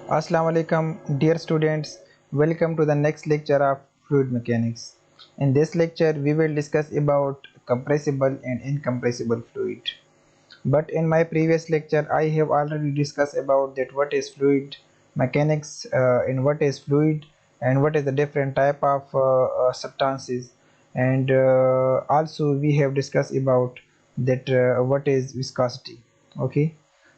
Assalamu alaikum, dear students. Welcome to the next lecture of fluid mechanics. In this lecture, we will discuss about compressible and incompressible fluid. But in my previous lecture, I have already discussed about that what is fluid mechanics and what is fluid and what is the different type of substances, and also we have discussed about that what is viscosity. Okay,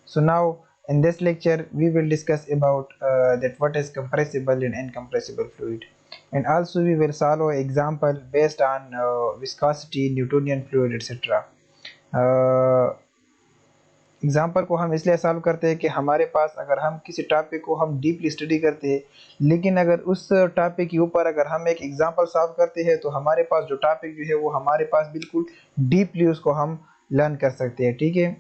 so now in this lecture we will discuss about that what is compressible and incompressible fluid, and also we will solve an example based on viscosity, Newtonian fluid, etc. Example को हम इसलिए solve करते हैं कि हमारे पास अगर हम किसी टॉपिक को हम डीपली स्टडी करते हैं, लेकिन अगर उस टॉपिक के ऊपर अगर हम एक एग्जाम्पल सॉल्व करते हैं तो हमारे पास जो टॉपिक जो है वो हमारे पास बिल्कुल डीपली उसको हम लर्न कर सकते हैं। ठीक है,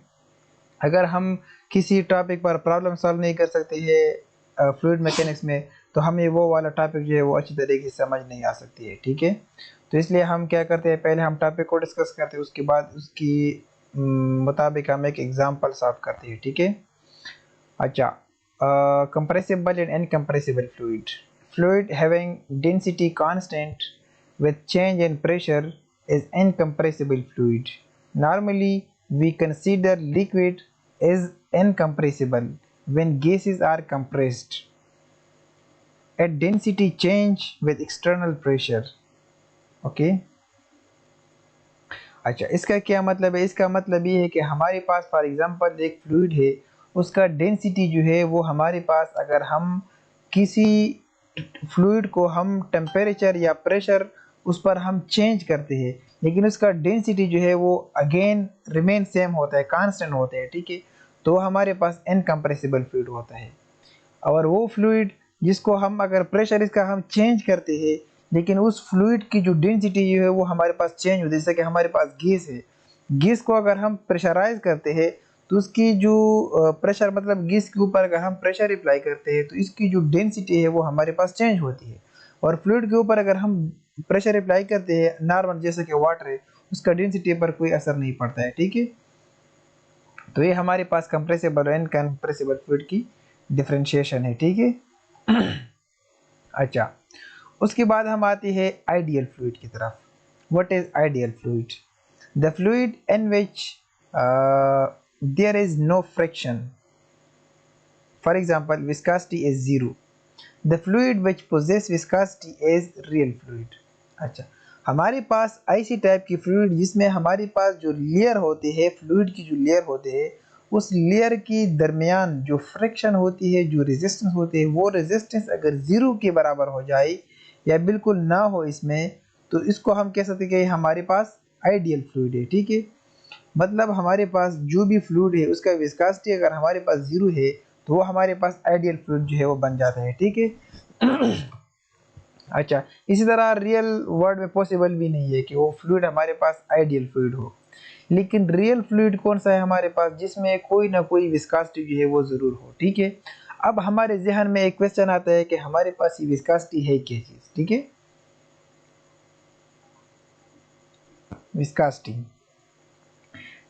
अगर हम किसी टॉपिक पर प्रॉब्लम सॉल्व नहीं कर सकते हैं फ्लूइड मैकेनिक्स में, तो हमें वो वाला टॉपिक जो है वो अच्छी तरीके से समझ नहीं आ सकती है। ठीक है, तो इसलिए हम क्या करते हैं, पहले हम टॉपिक को डिस्कस करते हैं, उसके बाद उसकी मुताबिक हम एक एग्जांपल सॉल्व करते हैं। ठीक है, अच्छा, compressible and incompressible fluid having density constant with change in pressure is incompressible fluid. Normally we consider liquid is incompressible when gases are compressed at density change with external pressure. Okay, अच्छा, इसका क्या मतलब है? इसका मतलब ये है कि हमारे पास फॉर एग्जांपल एक फ्लूइड है, उसका डेंसिटी जो है वो हमारे पास, अगर हम किसी फ्लूइड को हम टेम्परेचर या प्रेशर उस पर हम चेंज करते हैं, लेकिन उसका डेंसिटी जो है वो अगेन रिमेन सेम होता है, कांस्टेंट होता है। ठीक है, तो हमारे पास इनकम्प्रेसिबल फ्लूइड होता है। और वो फ्लूइड जिसको हम अगर प्रेशर इसका हम चेंज करते हैं, लेकिन उस फ्लूइड की जो डेंसिटी जो है वो हमारे पास चेंज होती है, जैसे कि हमारे पास गैस है, गैस को अगर हम प्रेशराइज करते हैं तो उसकी जो प्रेशर मतलब गैस के ऊपर अगर हम प्रेशर अप्लाई करते हैं तो इसकी जो डेंसिटी है वो हमारे पास चेंज होती है। और फ्लूइड के ऊपर अगर हम प्रेशर अप्लाई करते हैं नॉर्मल जैसे कि वाटर है, उसका डेंसिटी पर कोई असर नहीं पड़ता है। ठीक है, तो ये हमारे पास कंप्रेसिबल और इनकम्प्रेसिबल फ्लूइड की डिफरेंशिएशन है। ठीक है, अच्छा, उसके बाद हम आते हैं आइडियल फ्लूइड की तरफ। What is ideal fluid? The fluid in which there is no friction, for example viscosity is zero. The fluid which possesses viscosity is real fluid. अच्छा, हमारे पास ऐसी टाइप की फ्लूइड जिसमें हमारे पास जो लेयर होते हैं, फ्लूइड की जो लेयर होते हैं, उस लेयर की दरमियान जो फ्रिक्शन होती है, जो रेजिस्टेंस होती है, वो रेजिस्टेंस अगर ज़ीरो के बराबर हो जाए या बिल्कुल ना हो इसमें, तो इसको हम कह सकते हैं कि हमारे पास आइडियल फ्लूइड है। ठीक है, मतलब हमारे पास जो भी फ्लूइड है उसका विस्कोसिटी अगर हमारे पास ज़ीरो है तो वो हमारे पास आइडियल फ्लूइड जो है वो बन जाता है। ठीक है, अच्छा, इसी तरह रियल वर्ल्ड में पॉसिबल भी नहीं है कि वो फ्लूइड हमारे पास आइडियल फ्लूइड हो, लेकिन रियल फ्लूइड कौन सा है हमारे पास, जिसमें कोई ना कोई विस्कोसिटी जो है वो ज़रूर हो। ठीक है, अब हमारे जहन में एक क्वेश्चन आता है कि हमारे पास ये विस्कोसिटी है क्या चीज़? ठीक है, viscosity,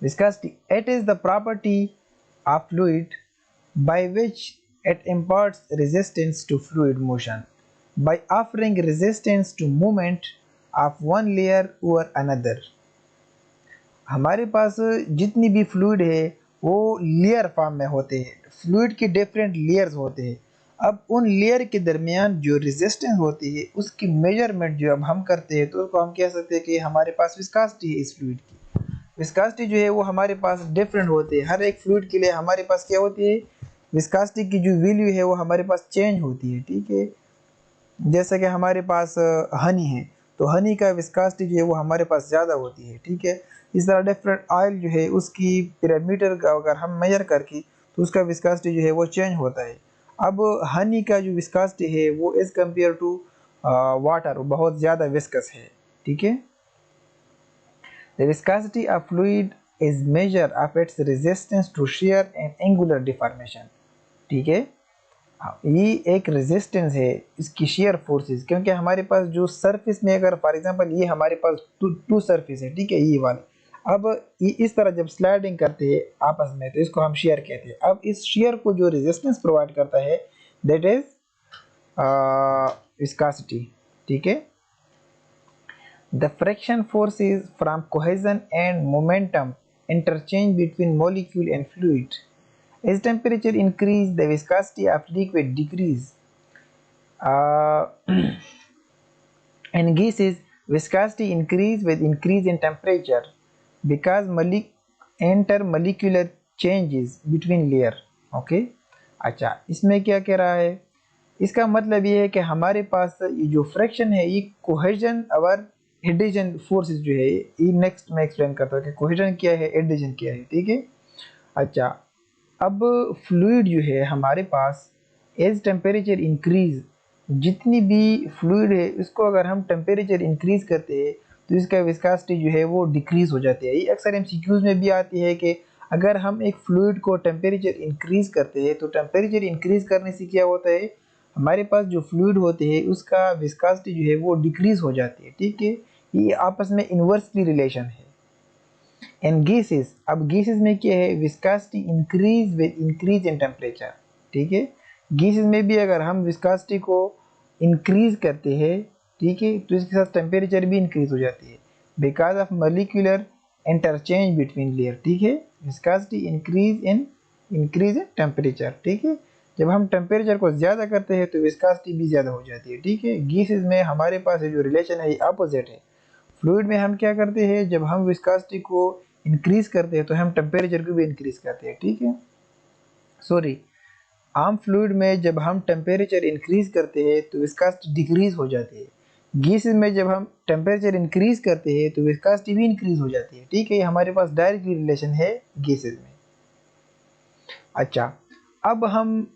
viscosity, it is the property of fluid by which it imparts resistance to fluid motion by offering resistance to movement of one layer over another. हमारे पास जितनी भी फ्लूइड है वो लेयर फॉर्म में होते हैं, फ्लूइड के डिफरेंट लेयर्स होते हैं। अब उन लेयर के दरमियान जो रेजिस्टेंस होती है उसकी मेजरमेंट जो अब हम करते हैं तो उसको हम कह सकते हैं कि हमारे पास विस्कोसिटी है इस फ्लूइड की। विस्कोसिटी जो है वो हमारे पास डिफरेंट होती है, हर एक फ्लूइड के लिए हमारे पास क्या होती है, विस्कोसिटी की जो वैल्यू है वो हमारे पास चेंज होती है। ठीक है, जैसे कि हमारे पास हनी है तो हनी का विस्कोसिटी जो है वो हमारे पास ज़्यादा होती है। ठीक है, इस तरह डिफरेंट ऑयल जो है उसकी पैरामीटर का अगर हम मेजर करके तो उसका विस्कोसिटी जो है वो चेंज होता है। अब हनी का जो विस्कोसिटी है वो एज़ कम्पेयर टू वाटर बहुत ज़्यादा विस्कस है। ठीक है, the viscosity of fluid is measure of its resistance to shear and angular deformation. ठीक है, हाँ, ये एक रेजिस्टेंस है इसकी शेयर फोर्सेस, क्योंकि हमारे पास जो सरफेस में अगर फॉर एग्जांपल ये हमारे पास टू सरफेस है। ठीक है, ये वाले, अब ये इस तरह जब स्लाइडिंग करते हैं आपस में तो इसको हम शेयर कहते हैं। अब इस शेयर को जो रेजिस्टेंस प्रोवाइड करता है दैट इज विस्कोसिटी। ठीक है। The friction force is from cohesion and momentum interchange between molecule and fluid. As temperature increase, the viscosity of liquid decrease. Uh, in gases, viscosity increase with increase in temperature because intermolecular changes between layer. Okay? अच्छा, इसमें क्या कह रहा है? इसका मतलब ये है कि हमारे पास ये जो फ्रैक्शन है ये कोहेजन और एडिशन फोर्सेस जो है ये नेक्स्ट मैं एक्सप्लेन करता हूँ कि कोहेजन क्या है, एडिशन क्या है। ठीक है। अच्छा, अब फ्लूइड जो है हमारे पास एज टेम्परेचर इंक्रीज, जितनी भी फ्लूइड है इसको अगर हम टेम्परेचर इंक्रीज करते हैं तो इसका विस्कोसिटी जो है वो डिक्रीज हो जाती है। ये अक्सर एमसीक्यूज में भी आती है कि अगर हम एक फ्लूइड को टेम्परेचर इंक्रीज करते हैं तो टेम्परेचर इंक्रीज करने से क्या होता है, हमारे पास जो फ्लूइड होते हैं उसका विस्कोसिटी जो है वो डिक्रीज हो जाती है। ठीक है। ये आपस में इन्वर्सली रिलेशन है। एंड गैसेस, अब गैसेस में क्या है, viscosity increase with increase in temperature. ठीक है। गैसेस में भी अगर हम विस्कोसिटी को इंक्रीज करते हैं, ठीक है, तो इसके साथ टेम्परेचर भी इंक्रीज हो जाती है because of molecular interchange between layer. ठीक है। Viscosity increase in temperature. ठीक है। जब हम टेम्परेचर को ज़्यादा करते हैं तो विस्कोसिटी भी ज़्यादा हो जाती है। ठीक है। गैसेस में हमारे पास जो रिलेशन है ये अपोजिट है। फ्लूइड में हम क्या करते हैं, जब हम विस्कोसिटी को इंक्रीज करते हैं तो हम टेम्परेचर को भी इंक्रीज करते हैं। ठीक है। सॉरी, आम फ्लूइड में जब हम टेम्परेचर इंक्रीज करते हैं तो विस्कोसिटी डिक्रीज हो जाती है। गैसेस में जब हम टेम्परेचर इंक्रीज करते हैं तो विस्कोसिटी भी इंक्रीज हो जाती है। ठीक है। ये हमारे पास डायरेक्ट रिलेशन है गैसेस में। अच्छा, अब हम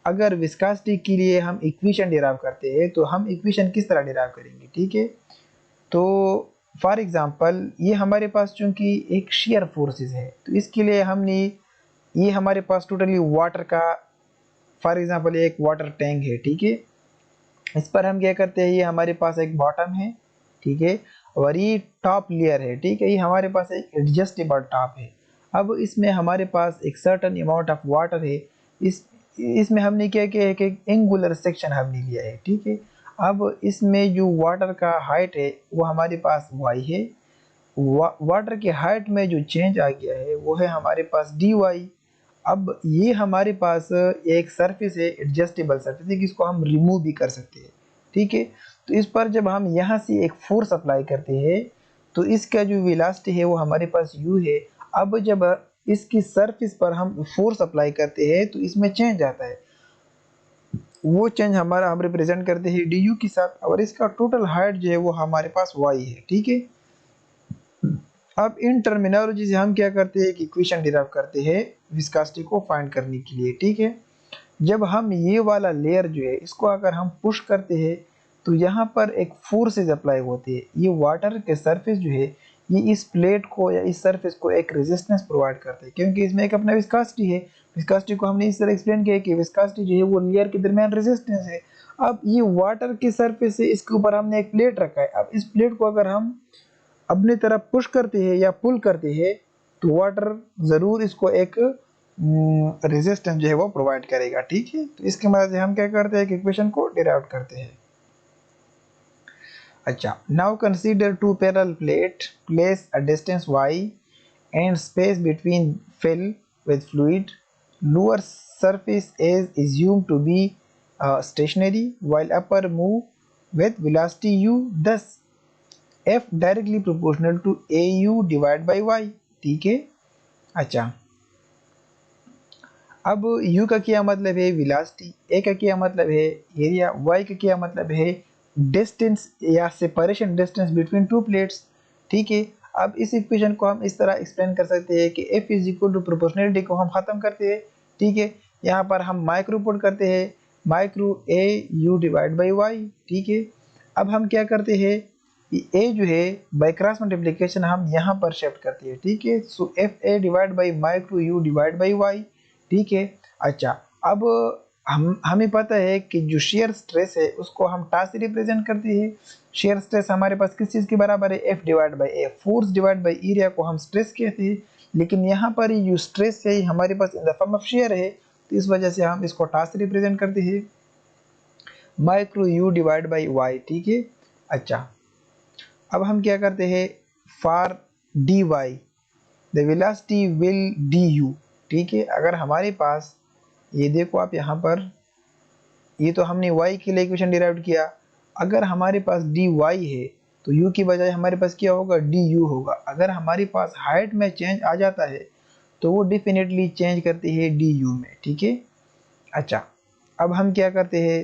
अगर विस्कोसिटी के लिए हम इक्वेशन डिराइव करते हैं तो हम इक्वेशन किस तरह डिराइव करेंगे। ठीक है। तो फॉर एग्जांपल ये हमारे पास चूंकि एक शेयर फोर्सेस है तो इसके लिए हमने ये हमारे पास टोटली वाटर का, फॉर एग्जांपल एक वाटर टैंक है। ठीक है। इस पर हम क्या करते हैं, ये हमारे पास एक बॉटम है। ठीक है। और ये टॉप लेयर है। ठीक है। ये हमारे पास एक एडजस्टेबल टॉप है। अब इसमें हमारे पास एक सर्टन अमाउंट ऑफ वाटर है। इसमें हमने क्या किया है कि एंगुलर सेक्शन हमने लिया है। ठीक है। अब इसमें जो वाटर का हाइट है वो हमारे पास y है। वाटर के हाइट में जो चेंज आ गया है वो है हमारे पास dy। अब ये हमारे पास एक सरफेस है, एडजस्टेबल सरफेस है, जिसको हम रिमूव भी कर सकते हैं। ठीक है। तो इस पर जब हम यहाँ से एक फोर्स अप्लाई करते हैं तो इसका जो वेलोसिटी है वो हमारे पास u है। अब जब इसकी सरफेस पर हम फोर्स अप्लाई करते हैं तो इसमें चेंज आता है, वो चेंज हमारा हम रिप्रेजेंट करते हैं डी यू के साथ, और इसका टोटल हाइट जो है वो हमारे पास वाई है। ठीक है। अब इन टर्मिनोलॉजी से हम क्या करते हैं कि इक्वेशन डिराइव करते हैं विस्कोसिटी को फाइंड करने के लिए। ठीक है। जब हम ये वाला लेयर जो है इसको अगर हम पुश करते हैं तो यहाँ पर एक फोर्सेज अप्लाई होती है। ये वाटर के सरफेस जो है ये इस प्लेट को या इस सरफेस को एक रेजिस्टेंस प्रोवाइड करते हैं, क्योंकि इसमें एक अपना विस्कोसिटी है। विस्कोसिटी को हमने इस तरह एक्सप्लेन किया कि विस्कोसिटी जो है वो लेयर के दरमियान रेजिस्टेंस है। अब ये वाटर के सरफेस है, इसके ऊपर हमने एक प्लेट रखा है। अब इस प्लेट को अगर हम अपनी तरफ पुश करते हैं या पुल करते हैं तो वाटर ज़रूर इसको एक रेजिस्टेंस जो है वो प्रोवाइड करेगा। ठीक है। तो इसकी मदद से हम क्या करते हैं कि इक्वेशन को डिराइव करते हैं। अच्छा, now consider two parallel plate, place a distance y and space between fill with fluid. Lower surface is assumed to be stationary while upper move with velocity u. Thus f directly proportional to au divided by y. ठीक है। अच्छा, अब u का क्या मतलब है, velocity, a का क्या मतलब है, एरिया, y का क्या मतलब है, डिस्टेंस या separation distance between two plates. ठीक है। अब इस इक्वेशन को हम इस तरह एक्सप्लेन कर सकते हैं कि f is equal to proportionality को हम ख़त्म करते हैं। ठीक है। यहाँ पर हम माइक्रो पुट करते हैं, micro a u divide by y। ठीक है। अब हम क्या करते हैं, a जो है बाई क्रॉस मल्टीप्लिकेशन हम यहाँ पर शिफ्ट करते हैं। ठीक है। So F A divide by micro you divide by Y. ठीक है। अच्छा, अब हमें पता है कि जो शेयर स्ट्रेस है उसको हम टा से रिप्रेजेंट करते हैं। शेयर स्ट्रेस हमारे पास किस चीज़ के बराबर है, F divide by A, force divide by area को हम स्ट्रेस कहते हैं। लेकिन यहाँ पर जो स्ट्रेस है हमारे पास in the form of shear है, तो इस वजह से हम इसको टास्क रिप्रेजेंट करते हैं micro you divide by Y, ठीक है। अच्छा, अब हम क्या करते हैं, for d y the velocity will d u, ठीक है। अगर हमारे पास ये देखो आप यहाँ पर, ये तो हमने y के लिए इक्वेशन डिराइव किया, अगर हमारे पास dy है तो u की बजाय हमारे पास क्या होगा, du होगा। अगर हमारे पास हाइट में चेंज आ जाता है तो वो डेफिनेटली चेंज करती है du में, ठीक है। अच्छा, अब हम क्या करते हैं,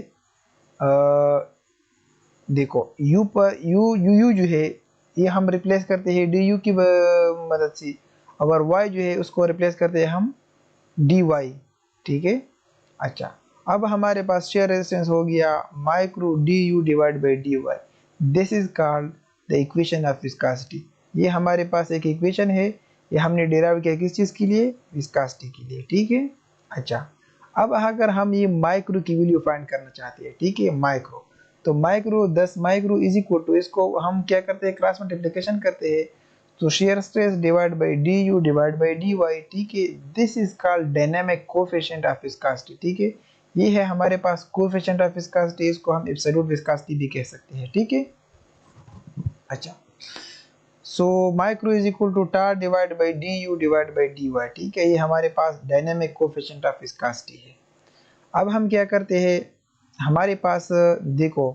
देखो u पर u जो है ये हम रिप्लेस करते हैं du की मदद से, और y जो है उसको रिप्लेस करते हैं हम dy, ठीक है। अच्छा, अब हमारे पास शेयर रेजिस्टेंस हो गया micro d u divide by d y, this is called the equation of viscosity. ये हमारे पास एक इक्वेशन है, ये हमने डिराइव किया किस चीज़ के लिए, विस्कोसिटी के लिए, ठीक है। अच्छा, अब अगर हम ये माइक्रो की वैल्यू फाइंड करना चाहते हैं, ठीक है, माइक्रो, तो micro 10 micro is equal to, इसको हम क्या करते हैं, क्रॉस मल्टीप्लिकेशन करते हैं, तो shear stress divide by d u divide by d y, ठीक है। This is called dynamic coefficient of viscosity, ठीक है। ये है हमारे पास कोफिशिएंट ऑफ विस्कोसिटी, इसको हम एब्सोल्यूट विस्कोसिटी भी कह सकते हैं, ठीक है। अच्छा, so micro is equal to tau divide by d u divide by d y, ठीक है। ये हमारे पास डायनामिक कोफिशिएंट ऑफ विस्कोसिटी है। अब हम क्या करते हैं, हमारे पास देखो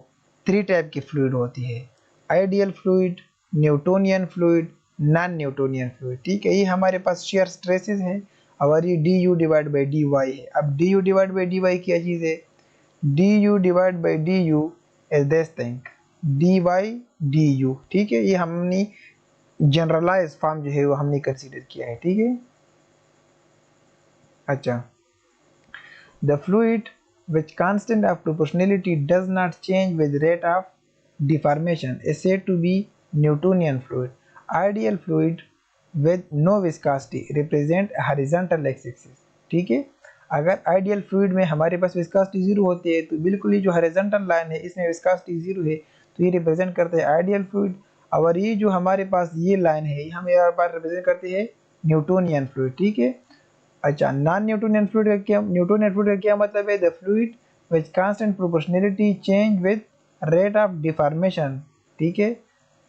3 टाइप की फ्लूइड होती है, ideal fluid, Newtonian fluid, non Newtonian fluid, ठीक है। ये हमारे पास शेयर स्ट्रेसेस है, और ये d u divide by d y है। अब d u divide by d y क्या चीज़ है, d u divide by d u is this thing d y d u, ठीक है। ये हमने जनरलाइज फॉर्म जो है वो हमने कंसीडर किया है, ठीक है। अच्छा, the fluid which constant of proportionality does not change with rate of deformation is said to be Newtonian fluid. Ideal fluid with no viscosity represent horizontal axis, ठीक है। अगर आइडियल फ्लूइड में हमारे पास विस्कोसिटी जीरो होती है तो बिल्कुल ही जो हॉरिजॉन्टल लाइन है इसमें विस्कोसिटी जीरो है, तो ये रिप्रेजेंट करते हैं आइडियल फ्लूइड। और ये जो हमारे पास ये लाइन है ये हम यहाँ पर रिप्रेजेंट करते हैं न्यूटोनियन फ्लूइड, ठीक है। अच्छा, नॉन न्यूटोनियन फ्लूइड का क्या, न्यूटोनियन फ्लूइड का क्या मतलब है, the fluid which constant proportionality change with rate of deformation, ठीक है।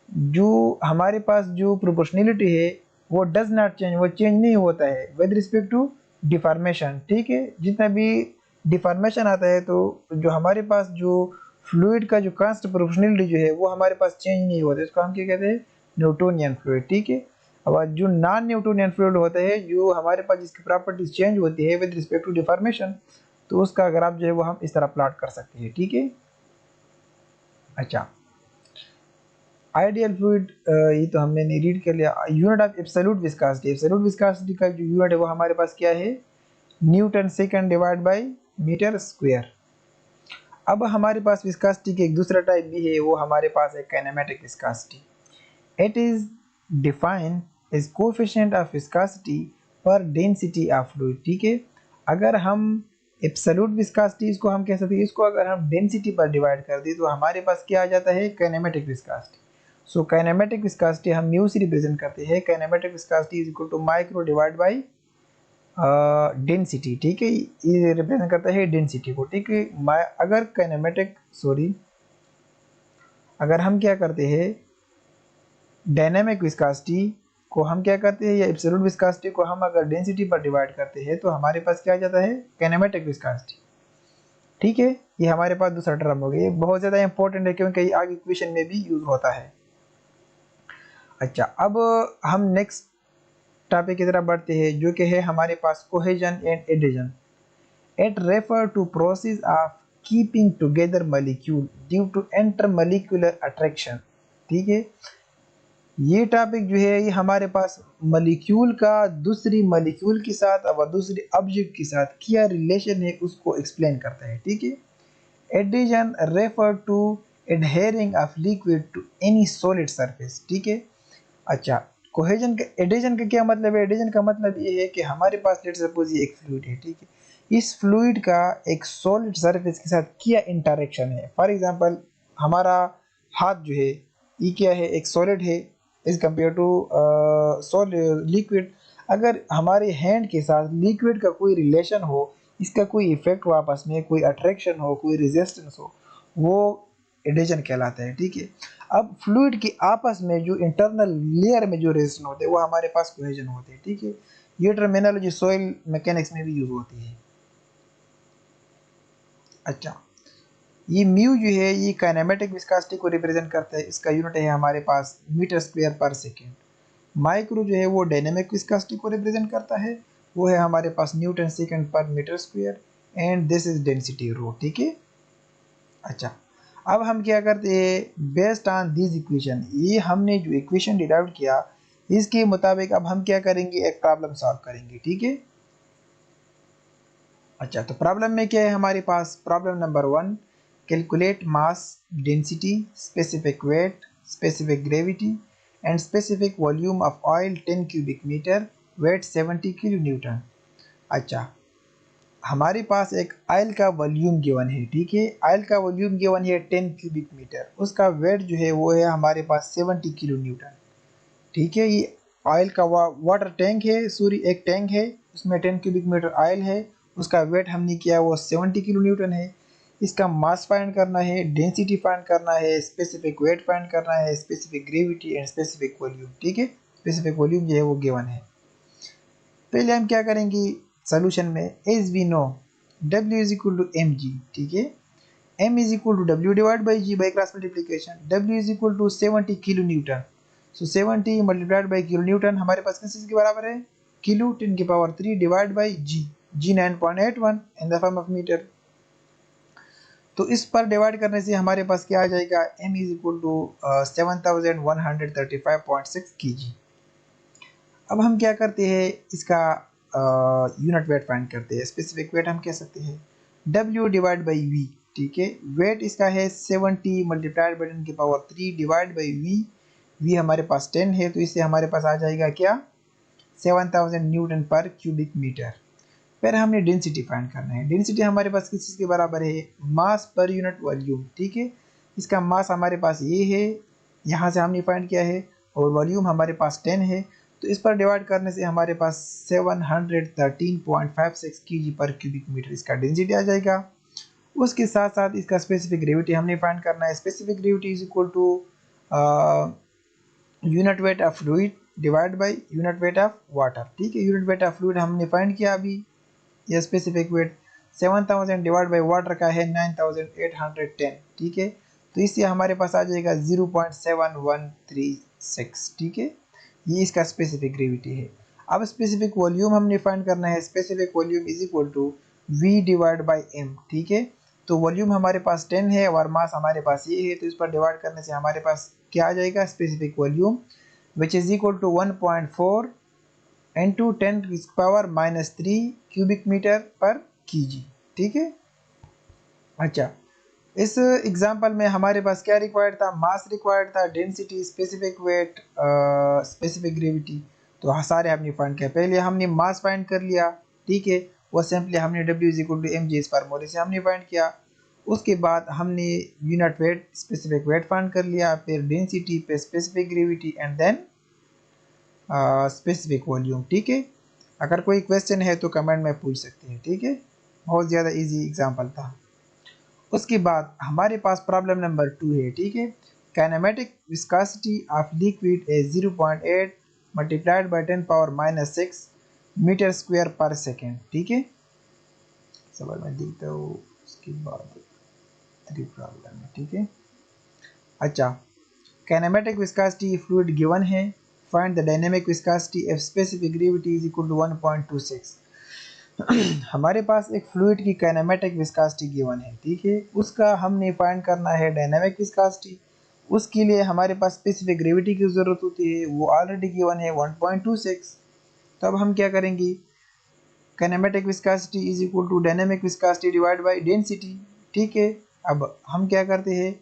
जो हमारे पास जो प्रोपोर्शनैलिटी है वो डज नॉट चेंज, वो चेंज नहीं होता है विद रिस्पेक्ट टू डिफॉर्मेशन, ठीक है। जितना भी डिफॉर्मेशन आता है तो जो हमारे पास जो फ्लूइड का जो कांस्टेंट प्रोपोर्शनैलिटी जो है वो हमारे पास चेंज नहीं होता है, इसको हम क्या कहते हैं, न्यूटोनियन फ्लूइड, ठीक है। और जो नॉन न्यूटोनियन फ्लूइड होता है जो हमारे पास जिसकी प्रॉपर्टीज चेंज होती है विद रिस्पेक्ट टू डिफॉर्मेशन, तो उसका ग्राफ जो है वो हम इस तरह प्लॉट कर सकते हैं, ठीक है। अच्छा, आइडियल फ्लूइड ये तो हमने रीड कर लिया। Unit of absolute viscosity, absolute viscosity का जो यूनिट है वो हमारे पास क्या है, newton second divide by metre square. अब हमारे पास विस्कोसिटी के एक दूसरा टाइप भी है, वो हमारे पास है kinematic viscosity. It is defined as coefficient of viscosity पर डेंसिटी ऑफ फ्लूइड, ठीक है। अगर हम एब्सोल्यूट विस्कोसिटी इसको हम कह सकते हैं, इसको अगर हम डेंसिटी पर डिवाइड कर दें तो हमारे पास क्या आ जाता है, kinematic viscosity. So kinematic viscosity हम म्यू से रिप्रेजेंट करते हैं, kinematic viscosity is equal to micro divide by density, ठीक है। ये रिप्रेजेंट करता है डेंसिटी को, ठीक है। अगर काइनेमेटिक अगर हम क्या करते हैं, डायनामिक विस्कोसिटी को हम क्या करते हैं, या एब्सोल्यूट विस्कोसिटी को हम अगर डेंसिटी पर डिवाइड करते हैं तो हमारे पास क्या आ जाता है, काइनेमेटिक विस्कोसिटी, ठीक है। ये हमारे पास दूसरा टर्म हो गया, ये बहुत ज़्यादा इंपॉर्टेंट है क्योंकि आगे इक्वेशन में भी यूज होता है। अच्छा, अब हम नेक्स्ट टॉपिक की तरफ बढ़ते हैं जो कि है हमारे पास cohesion and adhesion. It refer to process of keeping together molecule due to intermolecular attraction, ठीक है। ये टॉपिक जो है ये हमारे पास मॉलिक्यूल का दूसरी मॉलिक्यूल के साथ और दूसरे ऑब्जेक्ट के साथ क्या रिलेशन है उसको एक्सप्लेन करता है, ठीक है। Adhesion refer to adhering of liquid to any solid surface, ठीक है। अच्छा, कोहेजन का, एडिशन का क्या मतलब है, एडिशन का मतलब ये है कि हमारे पास लेट्स सपोज ये एक फ्लूइड है, ठीक है। इस फ्लूइड का एक सॉलिड सरफेस के साथ क्या इंटरेक्शन है। फॉर एग्जांपल हमारा हाथ जो है ये क्या है, एक सॉलिड है is compare to solid liquid. अगर हमारे हैंड के साथ लिक्विड का कोई रिलेशन हो इसका कोई इफेक्ट हो आपस में, कोई अट्रैक्शन हो, कोई रेजिस्टेंस हो, वो एडिशन कहलाता है। ठीक है, अब फ्लूइड की आपस में जो इंटरनल लेयर में जो रेजिस्टेंस होते हैं वो हमारे पास कोहेजन होते हैं। ठीक है, ये टर्मिनोलॉजी सॉइल मैकेनिक्स में भी यूज होती है। अच्छा, ये म्यू जो है ये काइनेमेटिक विस्कोसिटी को रिप्रेजेंट करता है, इसका यूनिट है हमारे पास मीटर स्क्वायर पर सेकेंड। माइक्रो जो है वो डायनेमिक विस्कोसिटी को रिप्रेजेंट करता है, वो है हमारे पास न्यूटन सेकेंड पर metre square, and this is density rho. ठीक है, अच्छा, अब हम क्या करते हैं, बेस्ड ऑन दिस इक्वेशन, ये हमने जो इक्वेशन डिराइव किया इसके मुताबिक अब हम क्या करेंगे, एक प्रॉब्लम सॉल्व करेंगे। ठीक है, अच्छा, तो प्रॉब्लम में क्या है हमारे पास, problem number 1, calculate mass, density, specific weight, specific gravity and specific volume of oil 10 cubic metre, weight 70 kilo newton. अच्छा, हमारे पास एक ऑयल का वॉल्यूम गिवन है। ठीक है, ऑयल का वॉल्यूम गिवन है 10 क्यूबिक मीटर, उसका वेट जो है वो है हमारे पास 70 किलो न्यूटन। ठीक है, ये ऑयल का वाटर टैंक है, सॉरी एक टैंक है, उसमें 10 क्यूबिक मीटर ऑयल है, उसका वेट हमने किया वो 70 किलो न्यूटन है। इसका मास फाइंड करना है, डेंसिटी फाइंड करना है, स्पेसिफिक वेट फाइंड करना है, specific gravity and specific volume. ठीक है, स्पेसिफिक वॉल्यूम जो है वो गिवन है। पहले हम क्या करेंगे सोल्यूशन में, as we know W is equal to m g. ठीक है, M is equal to W divide by G by cross multiplication, W is equal to 70 kilo newton. So 70 multiplied by kilo newton हमारे पास किस चीज़ के बराबर है, kilo 10 की power 3 divide by G 9.81 in the form of metre. तो इस पर डिवाइड करने से हमारे पास क्या आ जाएगा, M is equal to 7135.6 kg। अब हम क्या करते हैं, इसका यूनिट वेट फाइंड करते हैं। स्पेसिफिक वेट हम कह सकते हैं W डिवाइड बाई V। ठीक है, वेट इसका है 70 मल्टीप्लाइड बाई 10 की पावर 3 डिवाइड बाई V हमारे पास 10 है, तो इससे हमारे पास आ जाएगा क्या, 7000 न्यूटन पर क्यूबिक मीटर। फिर हमने डेंसिटी फाइंड करना है। डेंसिटी हमारे पास किस चीज़ के बराबर है, मास पर यूनिट वॉल्यूम। ठीक है, इसका मास हमारे पास ये है, यहाँ से हमने फाइंड किया है, और वॉल्यूम हमारे पास 10 है, तो इस पर डिवाइड करने से हमारे पास 713.56 kg पर क्यूबिक मीटर इसका डेंसिटी आ जाएगा। उसके साथ साथ इसका स्पेसिफिक ग्रेविटी हमने फाइंड करना है। Specific gravity is equal to unit weight of fluid divide by unit weight of water. ठीक है, यूनिट वेट ऑफ फ्लूइड हमने फाइंड किया अभी, यह specific weight 7000 divide by water का है 9810। ठीक है, तो इससे हमारे पास आ जाएगा 0.7136। ठीक है, ये इसका स्पेसिफिक ग्रेविटी है। अब स्पेसिफिक वॉल्यूम हमने फाइंड करना है। Specific volume is equal to V divide by M। ठीक है, तो वॉल्यूम हमारे पास 10 है और मास हमारे पास ये है, तो इस पर डिवाइड करने से हमारे पास क्या आ जाएगा, specific volume which is equal to 1.4 into 10⁻³ cubic metre पर kg। ठीक है, अच्छा, इस एग्जांपल में हमारे पास क्या रिक्वायर्ड था, मास रिक्वायर्ड था, density, specific weight, specific gravity, तो सारे हमने फाइंड किया। पहले हमने मास फाइंड कर लिया। ठीक है, वो सिंपली हमने W is equal to mg इस फार्मूले से हमने फाइंड किया। उसके बाद हमने unit weight, specific weight find कर लिया, फिर डेंसिटी पे specific gravity and then specific volume. ठीक है, अगर कोई क्वेश्चन है तो कमेंट में पूछ सकते हैं। ठीक है, बहुत ज़्यादा इजी एग्जांपल था। उसके बाद हमारे पास प्रॉब्लम नंबर 2 है। ठीक है, काइनेमेटिक विस्कोसिटी ऑफ लिक्विड है 0.8 मल्टीप्लाइड बाई 10⁻⁻6 मीटर स्क्वायर पर सेकेंड। ठीक है, सवाल मैं देखता हूँ, उसके बाद 3 प्रॉब्लम है। ठीक है, अच्छा, काइनेमेटिक विस्कोसिटी फ्लूइड गिवन है, find the dynamic viscosity if specific gravity is equal to 1.26। हमारे पास एक फ्लूइड की काइनेमेटिक विस्कोसिटी गिवन है। ठीक है, उसका हमने फाइंड करना है डायनेमिक विस्कोसिटी। उसके लिए हमारे पास स्पेसिफिक ग्रेविटी की ज़रूरत होती है, वो ऑलरेडी गिवन है 1.26। तो अब हम क्या करेंगे, kinematic viscosity is equal to dynamic viscosity divide by density. ठीक है, अब हम क्या करते हैं,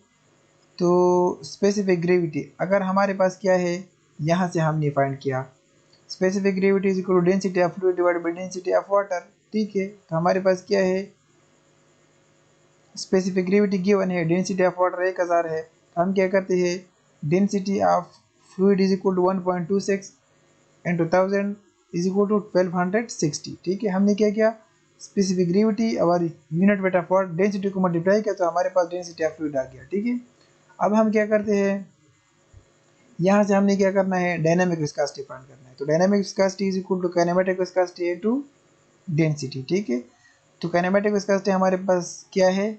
तो स्पेसिफिक ग्रेविटी अगर हमारे पास क्या है, यहाँ से हमने फाइंड किया, specific gravity is equal to density of fluid divided by density of water. ठीक है, तो हमारे पास क्या है, स्पेसिफिक ग्रेविटी गिवन है, डेंसिटी ऑफ वाटर 1000 है, तो हम क्या करते हैं, density of fluid is equal to 1.26 into 1000 is equal to 1260। ठीक है, हमने क्या किया, स्पेसिफिक ग्रेविटी और यूनिट वेक्टर फॉर डेंसिटी को मल्टीप्लाई किया तो हमारे पास डेंसिटी ऑफ फ्लूइड आ गया। ठीक है, अब हम क्या करते हैं, यहाँ से हमने क्या करना है, डायनामिक विस्कोसिटी फाइंड करना है। तो dynamic viscosity is equal to kinematic viscosity into density. ठीक है, तो काइनेमेटिक विस्कोसिटी हमारे पास क्या है,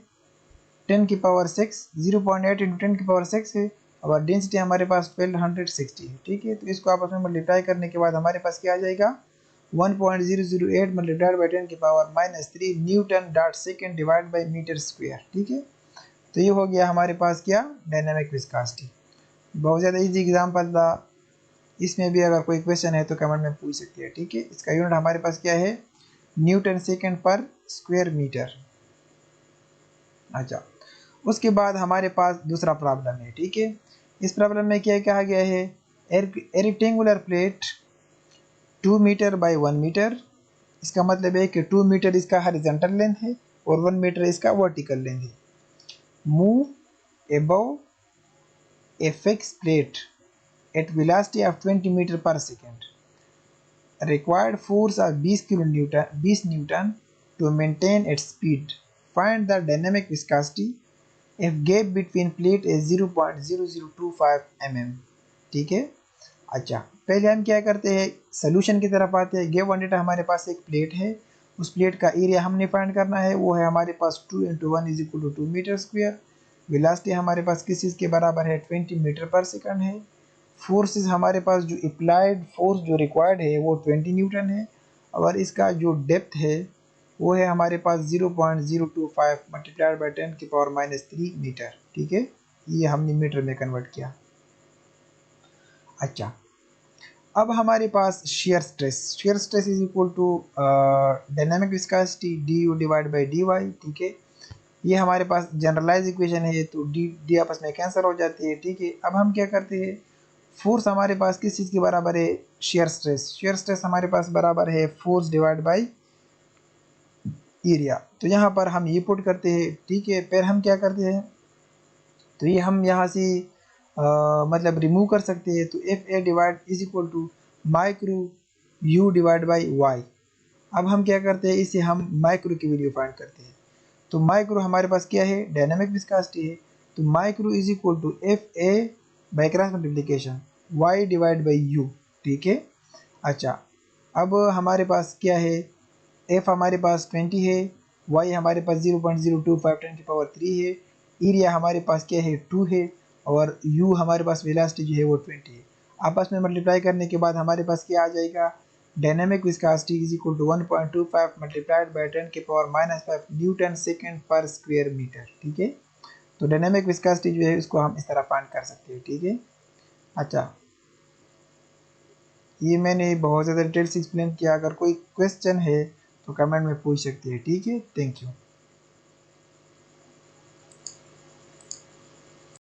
10 की पावर 6, 0.8 इंटू 10 की पावर 6 है, और डेंसिटी हमारे पास 1260 है। ठीक है, तो इसको आपस में मल्टीप्लाई करने के बाद हमारे पास क्या आ जाएगा, 1.008 मल्टीप्लाइड बाई 10 की power -3 newton dot second divide by metre square. ठीक है, तो ये हो गया हमारे पास क्या, डायनामिक विस्कोसिटी। बहुत ज़्यादा इजी एग्जाम्पल था, इसमें भी अगर कोई क्वेश्चन है तो कमेंट में पूछ सकते हैं। ठीक है, इसका यूनिट हमारे पास क्या है, Newton second per square metre. अच्छा, उसके बाद हमारे पास दूसरा प्रॉब्लम है। ठीक है, इस प्रॉब्लम में क्या कहा गया है, a rectangular plate 2 metre by 1 metre. इसका मतलब है कि 2 मीटर इसका हॉरिजॉन्टल लेंथ है और 1 मीटर इसका वर्टिकल लेंथ है। Move above a fix plate at velocity of 20 meter per second. Required force of 20 Newton to maintain its speed. Find the dynamic viscosity if gap between plate is 0.0025 mm. ठीक है, अच्छा पहले हम क्या करते हैं, solution की तरफ आते हैं। गिवन डेटा हमारे पास एक प्लेट है, उस प्लेट का एरिया हमने फाइंड करना है, वो है हमारे पास 2 × 1 = 2 मीटर स्क्वायर। वेलोसिटी हमारे पास किस चीज़ के बराबर है, 20 मीटर पर सेकंड है। फोर्सेस हमारे पास जो अप्लाइड फोर्स जो रिक्वायर्ड है वो 20 न्यूटन है, और इसका जो डेप्थ है वो है हमारे पास 0.025 मल्टीप्लाइड बाई 10 की पावर -3 मीटर। ठीक है, ये हमने मीटर में कन्वर्ट किया। अच्छा, अब हमारे पास shear stress is equal to dynamic viscosity du divide by dy। ठीक है, ये हमारे पास जनरलाइज इक्वेशन है, तो डी आपस में कैंसिल हो जाती है। ठीक है, अब हम क्या करते हैं, फोर्स हमारे पास किस चीज़ के बराबर है, शेयर स्ट्रेस हमारे पास बराबर है फोर्स डिवाइड बाई एरिया। तो यहाँ पर हम ये पुट करते हैं। ठीक है, फिर हम क्या करते हैं, तो ये हम यहाँ से मतलब रिमूव कर सकते हैं। तो F A divide is equal to micro you divide by Y. अब हम क्या करते हैं, इसे हम माइक्रो की वैल्यू फाइंड करते हैं। तो माइक्रो हमारे पास क्या है, डायनामिक विस्कोसिटी है। तो micro is equal to F A by cross multiplication Y divide by U. ठीक है, अच्छा अब हमारे पास क्या है, एफ हमारे पास 20 है, वाई हमारे पास 0.025 10 की पावर 3 है, एरिया हमारे पास क्या है 2 है, और यू हमारे पास वेलोसिटी जो है वो 20 है। आपस में मल्टीप्लाई करने के बाद हमारे पास क्या आ जाएगा, dynamic viscosity is equal to 1.25 multiplied by 10 की power -5 newton second per square metre. ठीक है, तो डायनामिक विस्कोसिटी जो है उसको हम इस तरह फाइंड कर सकते हैं। ठीक है, अच्छा ये मैंने बहुत ज़्यादा डिटेल से एक्सप्लेन किया, अगर कोई क्वेश्चन है तो कमेंट में पूछ सकते हैं। ठीक है, थैंक यू।